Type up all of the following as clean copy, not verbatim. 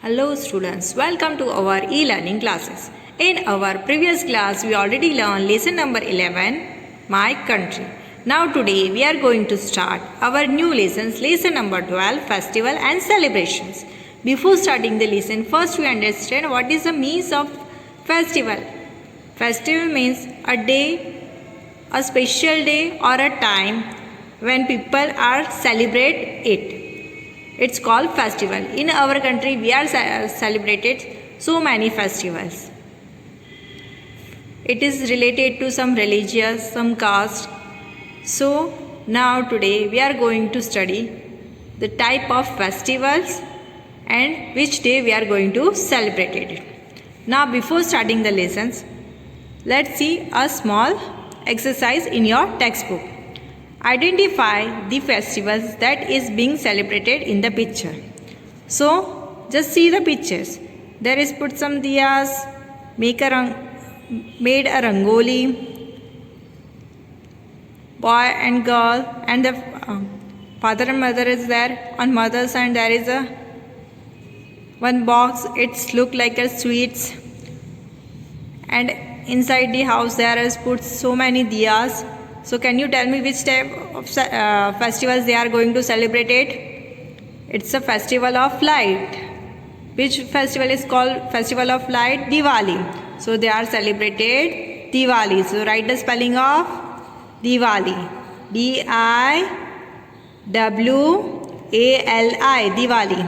Hello students, welcome to our e-learning classes. In our previous class, we already learned lesson number 11, My Country. Now today we are going to start our new lessons, lesson number 12, Festival and Celebrations. Before starting the lesson, first we understand what is the means of festival. Festival means a day, a special day or a time when people are celebrate it. It's called festival. In our country, we are celebrated so many festivals. It is related to some religious, some caste. So now today we are going to study the type of festivals and which day we are going to celebrate it. Now before starting the lessons, let's see a small exercise in your textbook. Identify the festivals that is being celebrated in the picture. So just see the pictures. There is put some diyas, made a rangoli, boy and girl, and the father and mother is there. On mother's side there is a one box. It's look like a sweets, and inside the house there is put so many diyas. So can you tell me which type of festivals they are going to celebrate it? It's a festival of light. Which festival is called festival of light? Diwali. So they are celebrated Diwali. So write the spelling of Diwali. D-I-W-A-L-I. Diwali.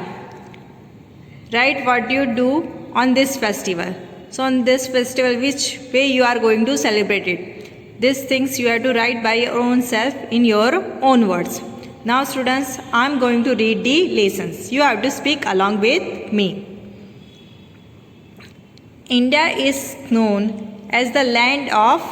Write what you do on this festival. So on this festival, which way you are going to celebrate it? These things you have to write by your own self in your own words. Now students, I am going to read the lessons. You have to speak along with me. India is known as the land of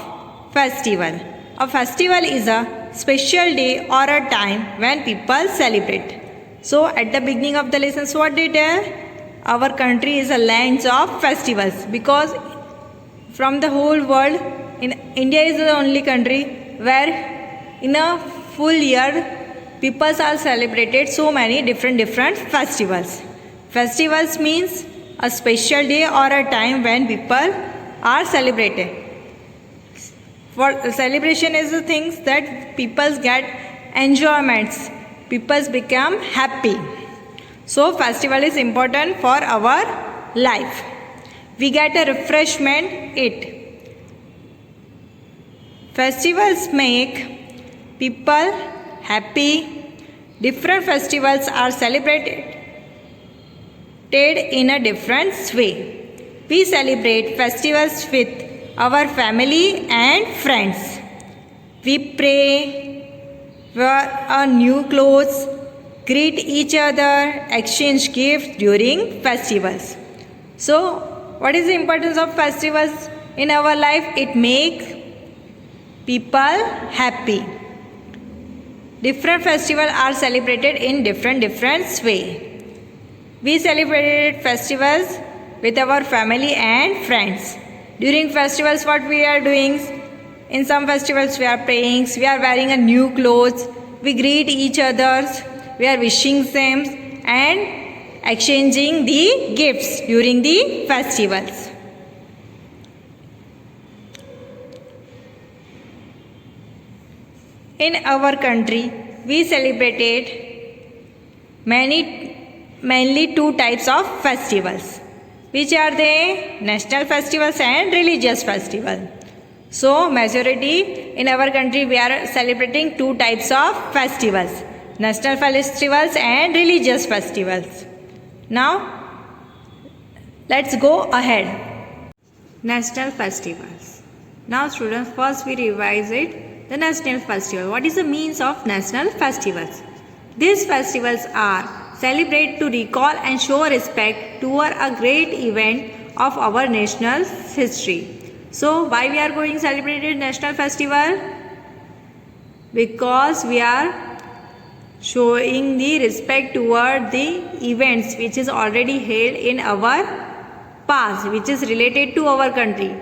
festival. A festival is a special day or a time when people celebrate. So at the beginning of the lessons, what they tell? Our country is a land of festivals, because from the whole world, India is the only country where in a full year people are celebrated so many different festivals. Festivals means a special day or a time when people are celebrated. For celebration is the things that people get enjoyments, people become happy. So festival is important for our life. We get a refreshment it. Festivals make people happy. Different festivals are celebrated in a different way. We celebrate festivals with our family and friends. We pray, wear our new clothes, greet each other, exchange gifts during festivals. So, what is the importance of festivals in our life? It makes people happy. Different festivals are celebrated in different way. We celebrated festivals with our family and friends. During festivals, what we are doing? In some festivals, we are praying, we are wearing a new clothes, we greet each other, we are wishing them and exchanging the gifts during the festivals. In our country, we celebrated mainly two types of festivals. Which are they? National festivals and religious festivals. So, majority in our country, we are celebrating two types of festivals. National festivals and religious festivals. Now, let's go ahead. National festivals. Now students, first we revise it. The national festival. What is the means of national festivals? These festivals are celebrated to recall and show respect toward a great event of our national history. So why we are going to celebrate national festival? Because we are showing the respect toward the events which is already held in our past, which is related to our country.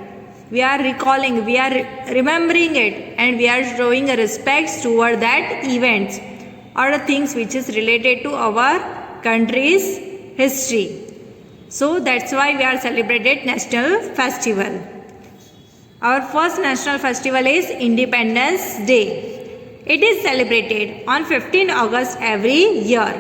We are recalling, we are remembering it, and we are showing a respect toward that events or the things which is related to our country's history. So that's why we are celebrated national festival. Our first national festival is Independence Day. It is celebrated on 15 August every year.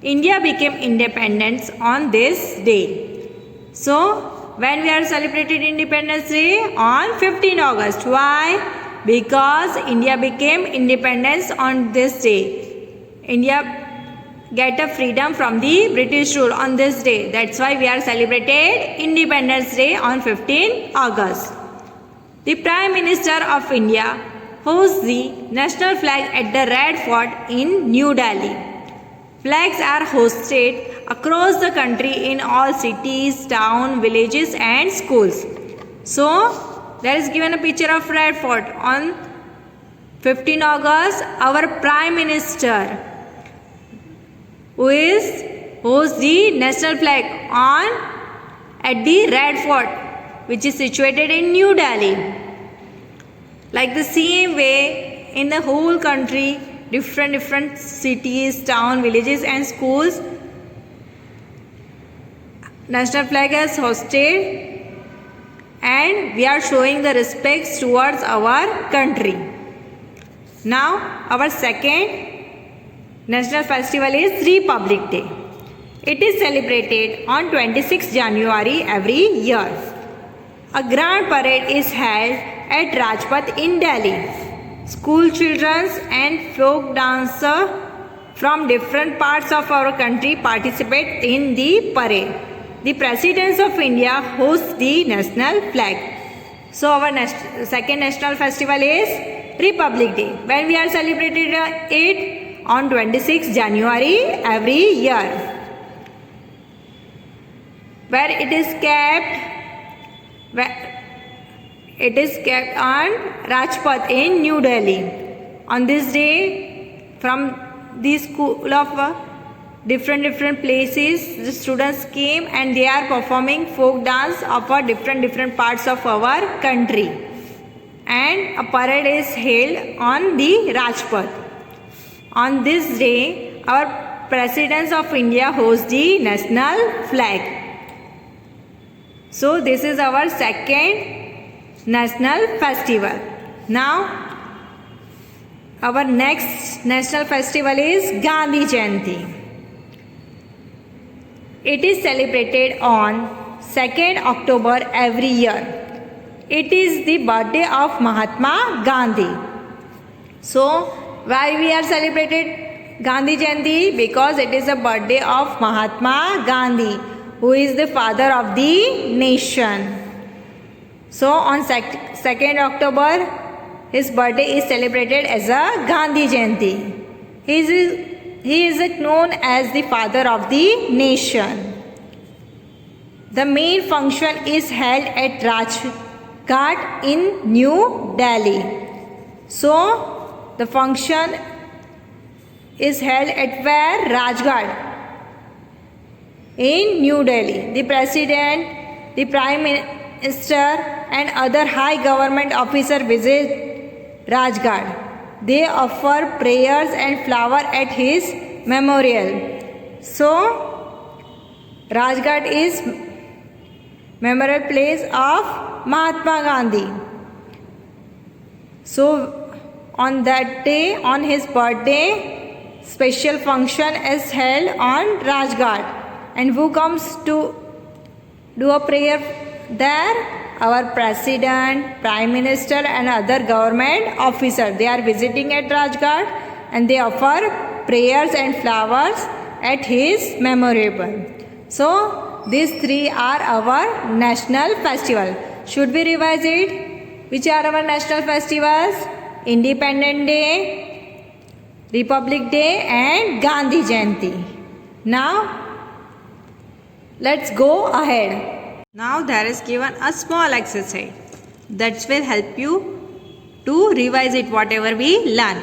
India became independent on this day. So when we are celebrating Independence Day on 15 August. Why? Because India became independent on this day. India get a freedom from the British rule on this day. That's why we are celebrated Independence Day on 15 August. The Prime Minister of India hoists the national flag at the Red Fort in New Delhi. Flags are hoisted across the country in all cities, towns, villages and schools. So, there is given a picture of Red Fort on 15 August. Our Prime Minister who hosts the national flag at the Red Fort, which is situated in New Delhi. Like the same way in the whole country, different cities, towns, villages and schools, national flag is hosted and we are showing the respect towards our country. Now our second national festival is Republic Day. It is celebrated on 26 January every year. A grand parade is held at Rajpath in Delhi. School children and folk dancers from different parts of our country participate in the parade. The President of India hosts the national flag. So our second national festival is Republic Day. When we are celebrating it on 26 January every year. Where it is kept on Rajpath in New Delhi. On this day, from the school of different places, the students came and they are performing folk dance of different parts of our country. And a parade is held on the Rajpath. On this day, our President of India hosts the national flag. So this is our second national festival. Now our next national festival is Gandhi Jayanti. It is celebrated on 2nd October every year. It is the birthday of Mahatma Gandhi. So why we are celebrated Gandhi Jayanti? Because it is the birthday of Mahatma Gandhi, who is the father of the nation. So on 2nd October, his birthday is celebrated as a Gandhi Jayanti. He is known as the father of the nation. The main function is held at Rajghat in New Delhi. So the function is held at where? Rajghat in New Delhi. The President, the Prime Minister and other high government officers visit Rajghat. They offer prayers and flowers at his memorial. So Rajghat is memorial place of Mahatma Gandhi. So on that day, on his birthday, special function is held on Rajghat. And who comes to do a prayer there? Our President, Prime Minister and other government officers. They are visiting at Rajghat and they offer prayers and flowers at his memorial. So these three are our national festival. Should we revise it? Which are our national festivals? Independence Day, Republic Day and Gandhi Jayanti. Now let's go ahead. Now there is given a small exercise that will help you to revise it whatever we learn.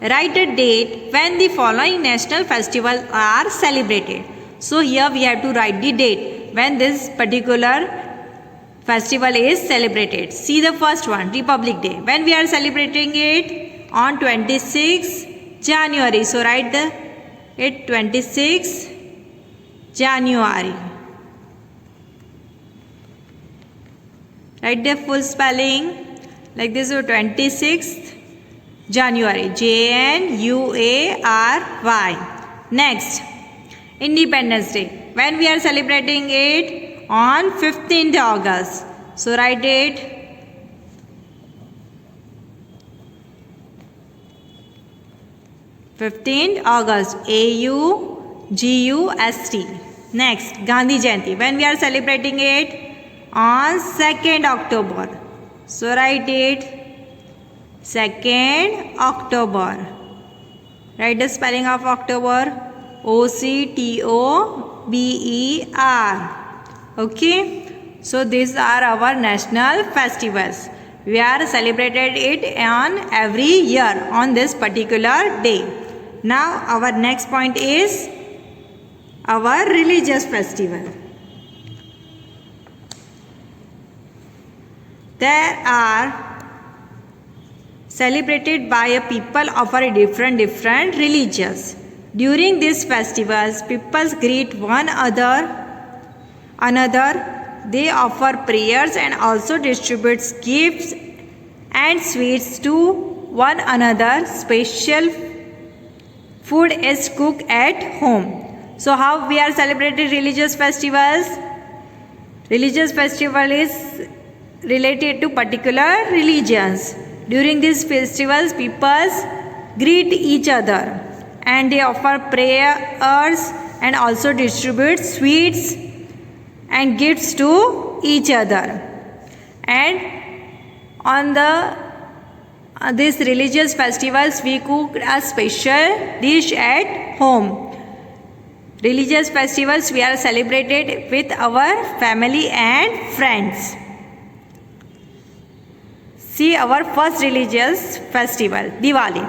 Write a date when the following national festivals are celebrated. So here we have to write the date when this particular festival is celebrated. See the first one, Republic Day. When we are celebrating it on 26 January. So write it 26 January. Write the full spelling like this. 26th January, January. Next, Independence Day. When we are celebrating it? On 15th August. So write it. August, AUGUST. Next, Gandhi Jayanti. When we are celebrating it? On 2nd October. So write it 2nd October. Write the spelling of October. OCTOBER. Okay. So these are our national festivals. We are celebrated it on every year on this particular day. Now our next point is our religious festival. There are celebrated by a people of a different religions. During these festivals, people greet one another. They offer prayers and also distribute gifts and sweets to one another. Special food is cooked at home. So how we are celebrating religious festivals? Religious festival is related to particular religions. During these festivals, people greet each other and they offer prayers and also distribute sweets and gifts to each other. And on these religious festivals, we cook a special dish at home. Religious festivals we are celebrated with our family and friends. See our first religious festival, Diwali.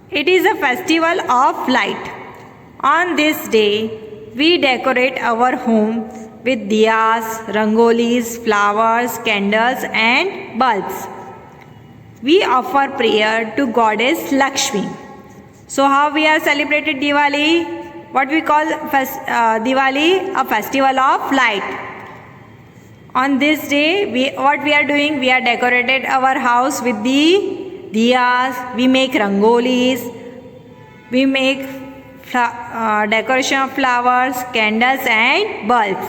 It is a festival of light. On this day, we decorate our home with diyas, rangolis, flowers, candles and bulbs. We offer prayer to Goddess Lakshmi. So how we are celebrated Diwali? What we call Diwali? A festival of light. On this day, what we are doing? We are decorated our house with the diyas. We make rangolis. We make decoration of flowers, candles and bulbs.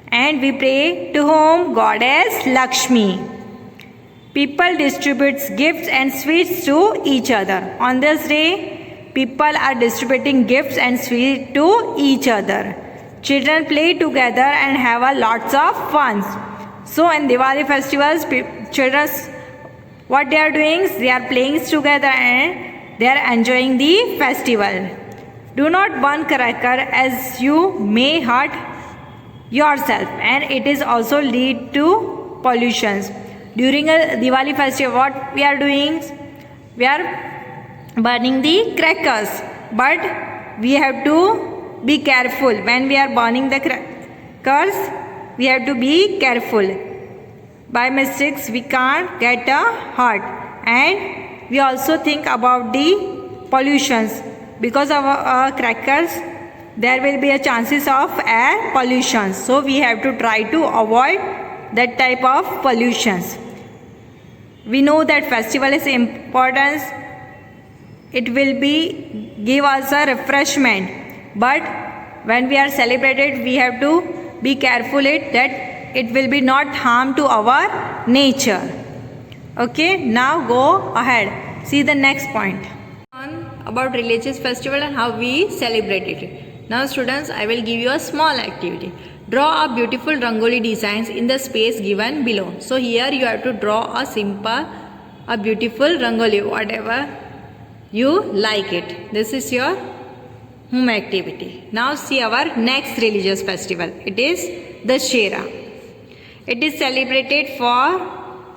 And we pray to whom? Goddess Lakshmi. People distribute gifts and sweets to each other. On this day, people are distributing gifts and sweets to each other. Children play together and have a lots of fun. So in Diwali festivals, children, what they are doing? They are playing together and they are enjoying the festival. Do not burn cracker as you may hurt yourself and it is also lead to pollutions. During a Diwali festival, what we are doing? We are burning the crackers, but we have to be careful. When we are burning the crackers, we have to be careful. By mistakes, we can't get hurt. And we also think about the pollutions. Because of crackers, there will be a chances of air pollution. So we have to try to avoid that type of pollutions. We know that festival is important. It will give us a refreshment. But when we are celebrated, we have to be careful that it will be not harm to our nature. Okay, now go ahead. See the next point. About religious festival and how we celebrate it. Now students, I will give you a small activity. Draw a beautiful rangoli designs in the space given below. So here you have to draw a beautiful rangoli, whatever you like it. This is your home activity. Now see our next religious festival. It is Dussehra. It is celebrated for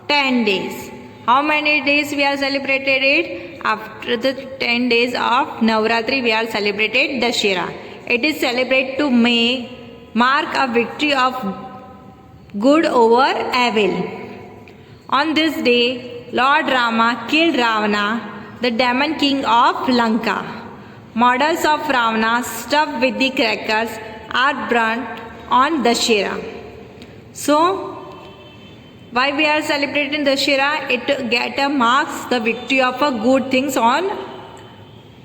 10 days. How many days we are celebrated it? After the 10 days of Navratri, we are celebrated Dussehra. It is celebrated to mark a victory of good over evil. On this day, Lord Rama killed Ravana, the demon king of Lanka. Models of Ravana stuffed with the crackers are burnt on Dussehra. So, Why we are celebrating Dashera? It marks the victory of a good things on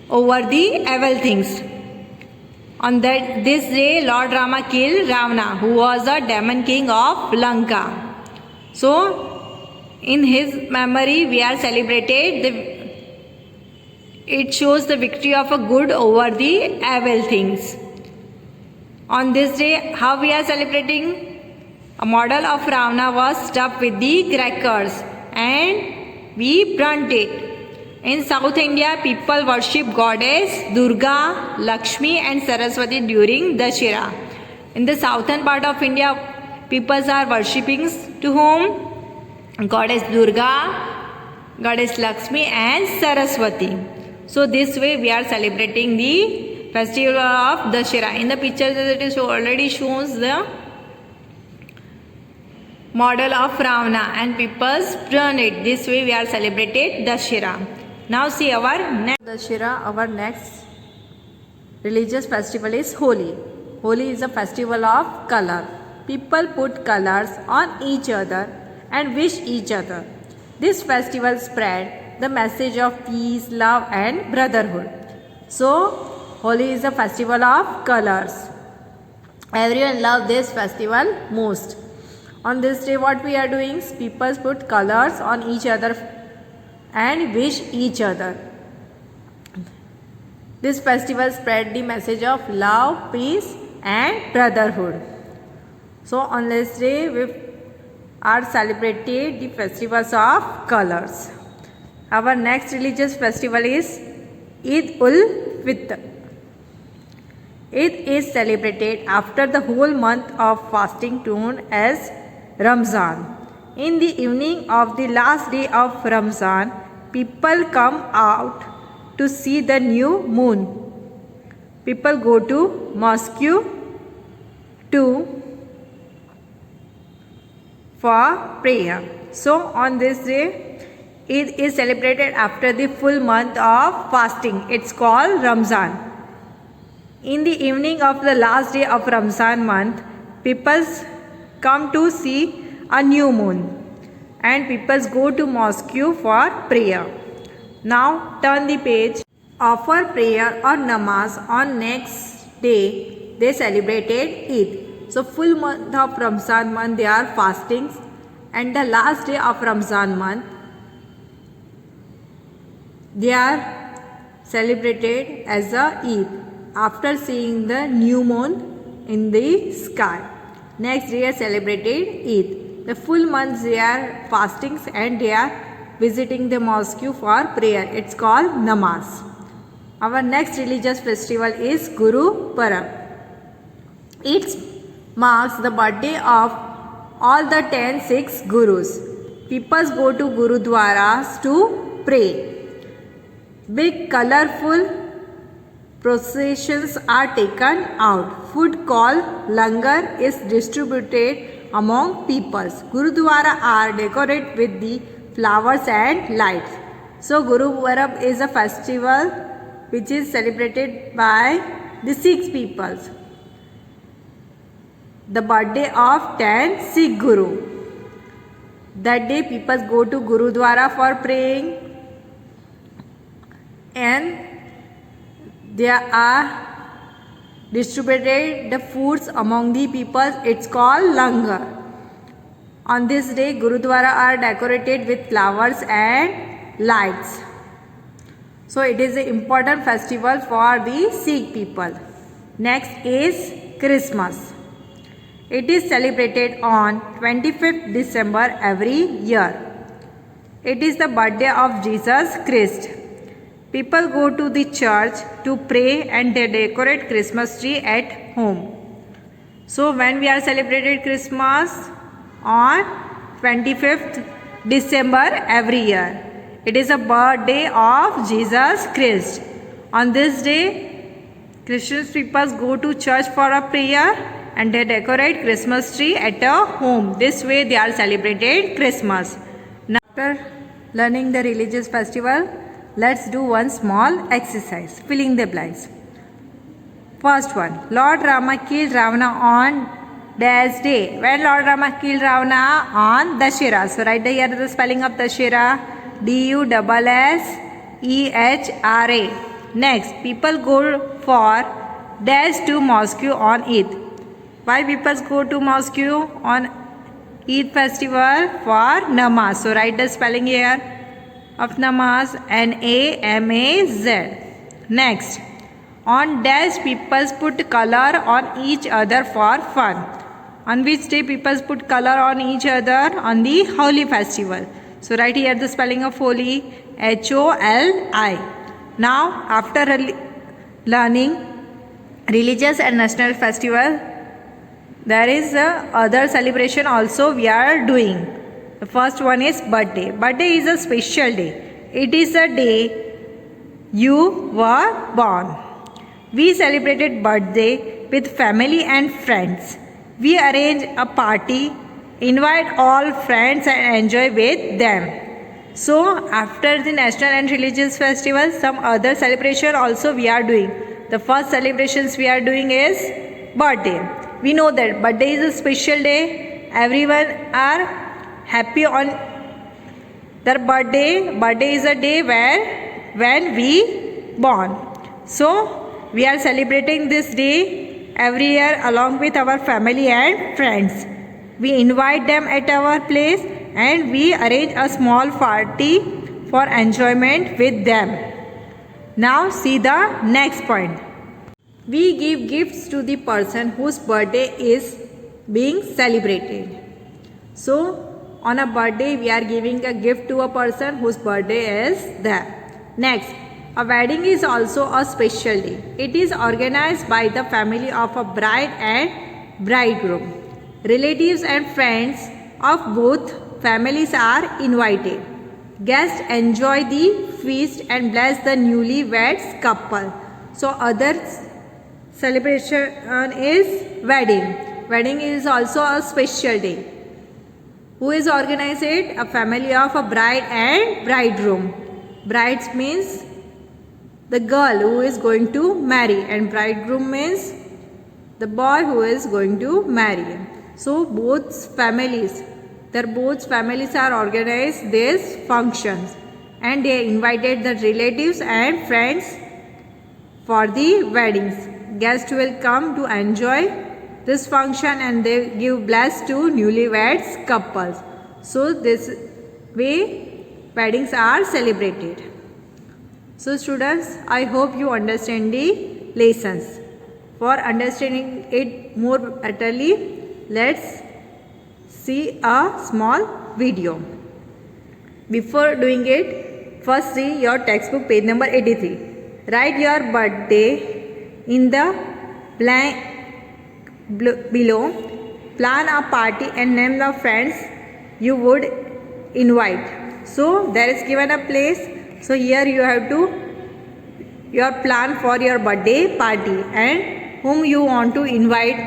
over the evil things. On this day, Lord Rama killed Ravana, who was the demon king of Lanka. So, in his memory, we are celebrated. It shows the victory of a good over the evil things. On this day, how we are celebrating? A model of Ravana was stuffed with the crackers and we burnt it. In South India, people worship goddess Durga, Lakshmi and Saraswati during Dashera. In the southern part of India, people are worshipping to whom? Goddess Durga, Goddess Lakshmi and Saraswati. So this way we are celebrating the festival of Dashera. In the picture it is already shows the model of Ravana and people burn it. This way we are celebrated Dashera. Now see our next Dashera, our next religious festival is Holi. Holi is a festival of color. People put colors on each other and wish each other. This festival spread the message of peace, love and brotherhood. So Holi is a festival of colors. Everyone loves this festival most. On this day what we are doing? People put colors on each other and wish each other. This festival spread the message of love, peace and brotherhood. So on this day we are celebrated the festivals of colors. Our next religious festival is Eid ul Fitr. Eid is celebrated after the whole month of fasting known as Ramzan. In the evening of the last day of Ramzan, people come out to see the new moon. People go to mosque for prayer. So on this day, Eid is celebrated after the full month of fasting. It's called Ramzan. In the evening of the last day of Ramzan month, people come to see a new moon and people go to mosque for prayer. Now turn the page. Offer prayer or namaz on next day. They celebrated Eid. So full month of Ramzan month they are fasting and the last day of Ramzan month they are celebrated as a Eid after seeing the new moon in the sky. Next day are celebrated Eid. The full months they are fasting and they are visiting the mosque for prayer. It's called namaz. Our next religious festival is Guru Parab. It marks the birthday of all the 10 Sikhs Gurus. People go to Gurudwaras to pray. Big colorful processions are taken out. Food called langar is distributed among peoples. Gurudwara are decorated with the flowers and lights. So Guru Parab is a festival which is celebrated by the Sikh peoples. The birthday of 10 Sikh Guru. That day people go to Gurudwara for praying and they are distributed the foods among the people. It's called langar. On this day Gurudwara are decorated with flowers and lights. So it is an important festival for the Sikh people. Next is Christmas. It is celebrated on 25th December every year. It is the birthday of Jesus Christ. People go to the church to pray and they decorate Christmas tree at home. So when we are celebrating Christmas on 25th December every year. It is a birthday of Jesus Christ. On this day, Christian people go to church for a prayer and they decorate Christmas tree at a home. This way they are celebrated Christmas. Now, after learning the religious festival, let's do one small exercise, filling the blanks. First one, Lord Rama killed Ravana on dash day. When Lord Rama killed Ravana? On Dashera. So write here the spelling of Dashera. Dussehra. Next, people go for dash to mosque on Eid. Why people go to mosque on Eid festival? For namaz. So write the spelling here of namaz. Namaz. Next, on dash people put color on each other for fun. On which day people put color on each other? On the Holi festival. So write here the spelling of Holi. Holi. Now after learning religious and national festival, there is other celebration also we are doing. The first one is birthday. Birthday is a special day. It is a day you were born. We celebrated birthday with family and friends. We arrange a party, invite all friends and enjoy with them. So after the national and religious festival, some other celebration also we are doing. The first celebrations we are doing is birthday. We know that birthday is a special day. Everyone are happy on their birthday. Birthday is a day when we born. So we are celebrating this day every year along with our family and friends. We invite them at our place and we arrange a small party for enjoyment with them. Now see the next point. We give gifts to the person whose birthday is being celebrated. So on a birthday we are giving a gift to a person whose birthday is there. Next, a wedding is also a special day. It is organized by the family of a bride and bridegroom. Relatives and friends of both families are invited. Guests enjoy the feast and bless the newlyweds couple. So other celebration is wedding. Wedding is also a special day. Who is organized it? A family of a bride and bridegroom. Brides means the girl who is going to marry and bridegroom means the boy who is going to marry. So both families are organized these functions and they invited the relatives and friends for the weddings. Guests will come to enjoy this function and they give bless to newlyweds couples. So this way weddings are celebrated. So students, I hope you understand the lessons. For understanding it more betterly, let's see a small video. Before doing it, first see your textbook page number 83. Write your birthday in the blank below. Plan a party and name the friends you would invite. So there is given a place. So here you have to your plan for your birthday party and whom you want to invite,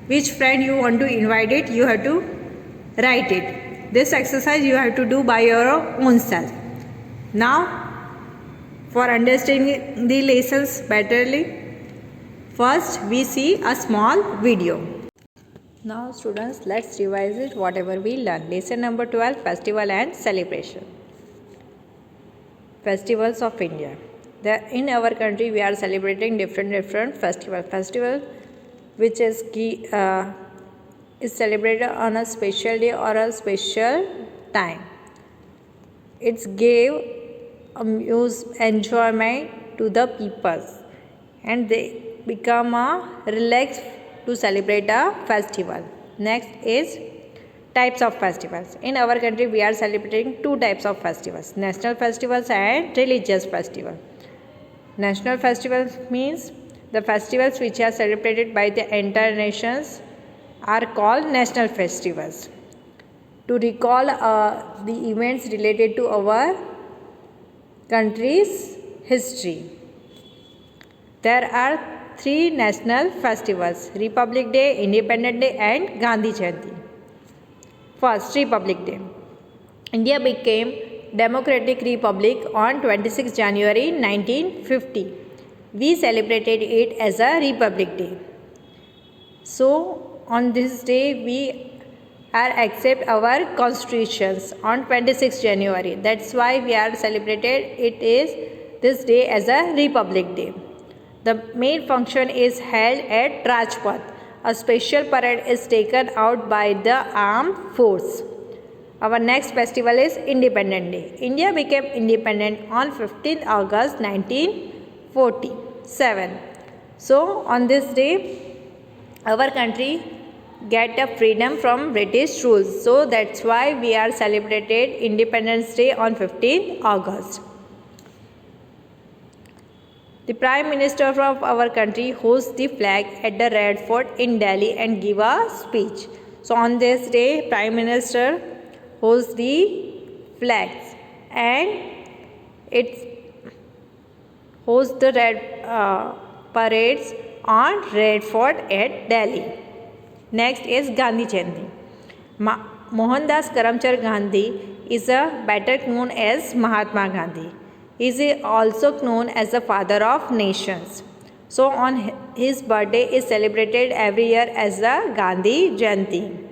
which friend you want to invite it, you have to write it. This exercise you have to do by your own self. Now for understanding the lessons betterly, first we see a small video. Now students, let's revise it whatever we learned. Lesson number 12, festival and celebration. Festivals of India. In our country we are celebrating different festivals. Festival which is celebrated on a special day or a special time. It gave enjoyment to the people and they become relaxed to celebrate a festival. Next is types of festivals. In our country we are celebrating two types of festivals: national festivals and religious festivals. National festivals means the festivals which are celebrated by the entire nations are called national festivals. To recall the events related to our country's history, there are three national festivals: Republic Day, Independence Day and Gandhi Jayanti. First, Republic Day. India became Democratic Republic on 26 January 1950. We celebrated it as a Republic Day. So, on this day we are accept our constitutions on 26th January. That's why we are celebrated it is this day as a Republic Day. The main function is held at Rajpath. A special parade is taken out by the armed force. Our next festival is Independence Day. India became independent on 15th August 1947. So on this day our country get a freedom from British rules. So that's why we are celebrated Independence Day on 15th August. The Prime Minister of our country hoists the flag at the Red Fort in Delhi and give a speech. So on this day, Prime Minister hoists the flags and it hosts the parades on Red Fort at Delhi. Next is Gandhi Jayanti. Mohandas Karamchand Gandhi is better known as Mahatma Gandhi. He is also known as the father of nations. So on his birthday is celebrated every year as the Gandhi Jayanti.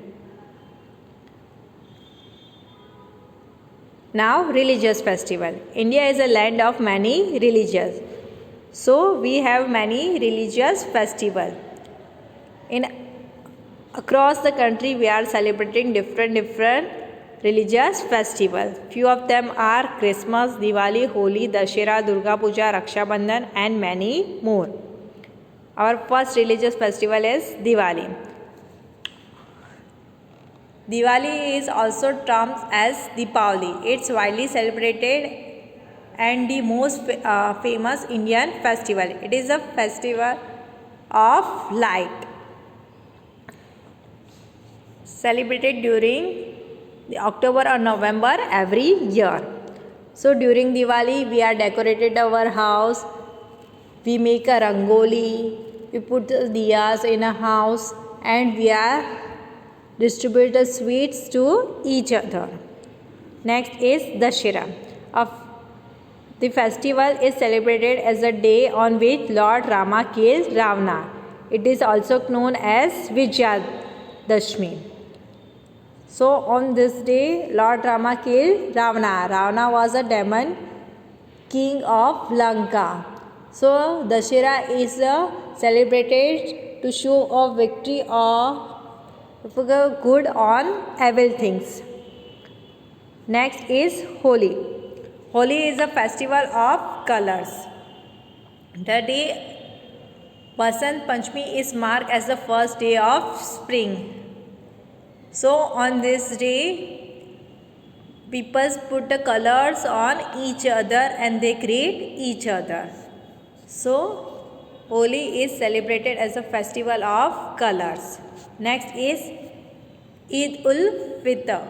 Now religious festival. India is a land of many religions. So we have many religious festivals. Across the country we are celebrating different religious festivals. Few of them are Christmas, Diwali, Holi, Dashera, Durga Puja, Raksha Bandhan and many more. Our first religious festival is Diwali. Diwali is also termed as Deepavali. It's widely celebrated and the most famous Indian festival. It is a festival of light, celebrated during the October or November every year. So during Diwali we are decorated our house, we make a rangoli, we put diyas in a house and we are distribute the sweets to each other. Next is Dashera. The festival is celebrated as a day on which Lord Rama killed Ravana. It is also known as Vijayadashmi. So on this day Lord Rama killed Ravana. Ravana was a demon king of Lanka. So Dashera is celebrated to show a victory of good on evil things. Next is Holi. Holi is a festival of colors. The day Basant Panchami is marked as the first day of spring. So on this day people put the colors on each other and they greet each other. So Holi is celebrated as a festival of colors. Next is Eid ul Fitr.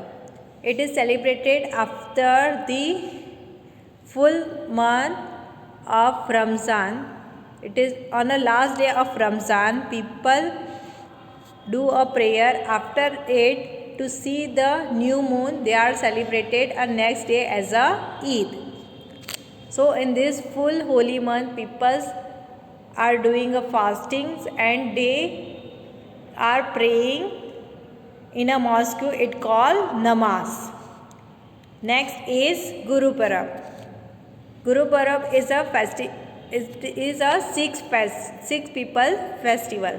It is celebrated after the full month of Ramzan. It is on the last day of Ramzan. People do a prayer. After it, to see the new moon, they are celebrated a next day as a Eid. So in this full holy month, people are doing a fastings and they are praying in a mosque. It called namaz. Next is Guru Parab. Guru Parab is a Sikh people festival.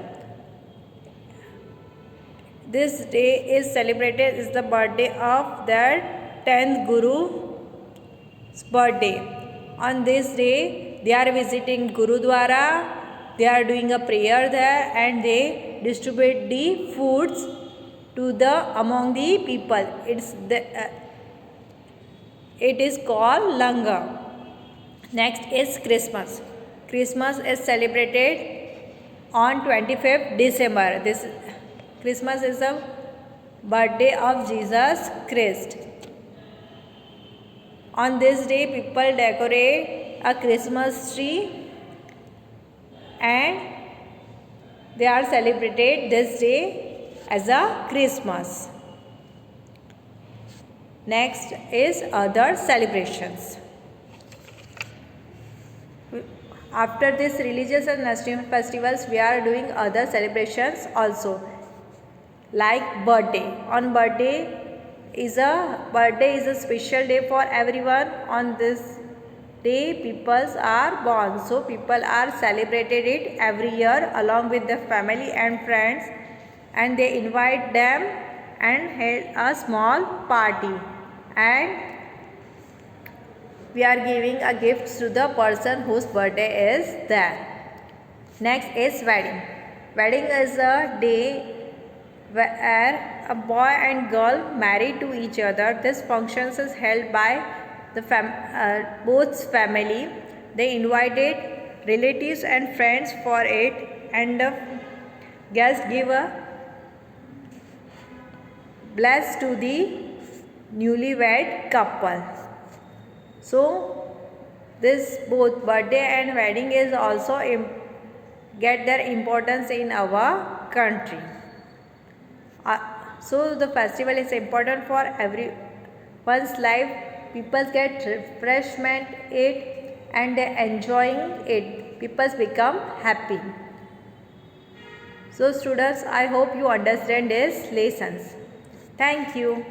This day is celebrated is the birthday of their 10th Guru's birthday. On this day they are visiting Gurudwara, they are doing a prayer there and they distribute the foods to among the people. It is called Langar. Next is Christmas. Christmas is celebrated on 25th December. Christmas is the birthday of Jesus Christ. On this day people decorate a Christmas tree and they are celebrated this day as a Christmas. Next is other celebrations. After this religious and national festivals, we are doing other celebrations also. like birthday. On birthday is a special day for everyone. On this day people are born, so people are celebrated it every year along with their family and friends, and they invite them and held a small party, and we are giving a gift to the person whose birthday is there. Next is wedding. Wedding is a day where a boy and girl marry to each other. This function is held by the both family. They invited relatives and friends for it, and the guests give a bless to the newlywed couple. So this both birthday and wedding is also get their importance in our country. So the festival is important for everyone's life. People get refreshment it and they enjoying it. People become happy. So students, I hope you understand these lessons. Thank you.